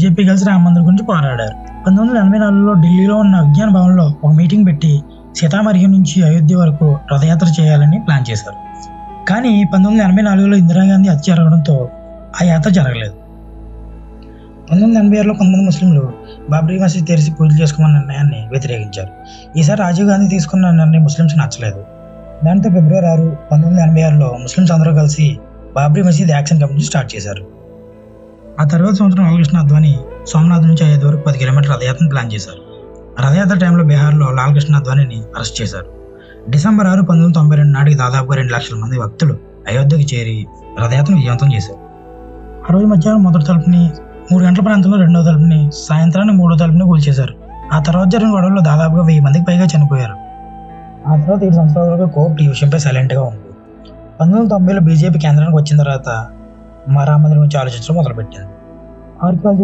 BJP కలిసి రామ మందిర్ గురించి పోరాడారు. 1984లో ఢిల్లీలో ఉన్న విజ్ఞాన భవన్లో ఒక మీటింగ్ పెట్టి సీతామర్హి నుంచి అయోధ్య వరకు రథయాత్ర చేయాలని ప్లాన్ చేశారు. కానీ 1984లో ఇందిరాగాంధీ హత్య జరగడంతో ఆ యాత్ర జరగలేదు. 1986లో కొంతమంది ముస్లింలు బాబ్రీ మసీద్ తెరిచి పూజలు చేసుకోమన్న నిర్ణయాన్ని వ్యతిరేకించారు. ఈసారి రాజీవ్ గాంధీ తీసుకున్న నిర్ణయం ముస్లింస్కి నచ్చలేదు. దాంతో ఫిబ్రవరి 6, 1986లో ముస్లింస్ అందరూ కలిసి బాబ్రీ మసీద్ యాక్షన్ కమిటీ స్టార్ట్ చేశారు. ఆ తర్వాత సంవత్సరం లాల్కృష్ణ అద్వానీ సోమనాథ్ నుంచి అయోధ్య వరకు 10 కిలోమీటర్ల రథయాత్రను ప్లాన్ చేశారు. రథయాత్ర టైంలో బీహార్లో లాల్కృష్ణ అద్వానీని అరెస్ట్ చేశారు. డిసెంబర్ 6, 1992 నాటికి దాదాపుగా 2 లక్షల మంది భక్తులు అయోధ్యకు చేరి రథయాత్రను విజయవంతం చేశారు. ఆ రోజు మధ్యాహ్నం మొదటి తలుపుని, 3 గంటల ప్రాంతంలో రెండవ తలుపుని, సాయంత్రానికి 3వ తలుపుని కూల్చేశారు. ఆ తర్వాత జరిగిన గొడవల్లో దాదాపుగా 1000 మందికి పైగా చనిపోయారు. ఆ తర్వాత 7 సంవత్సరాల వరకు కోర్టు ఈ విషయంపై సైలెంట్గా ఉంది. 1990లో బీజేపీ కేంద్రానికి వచ్చిన తర్వాత రామ మందిర్ గురించి ఆలోచించడం మొదలుపెట్టింది. ఆర్కియాలజీ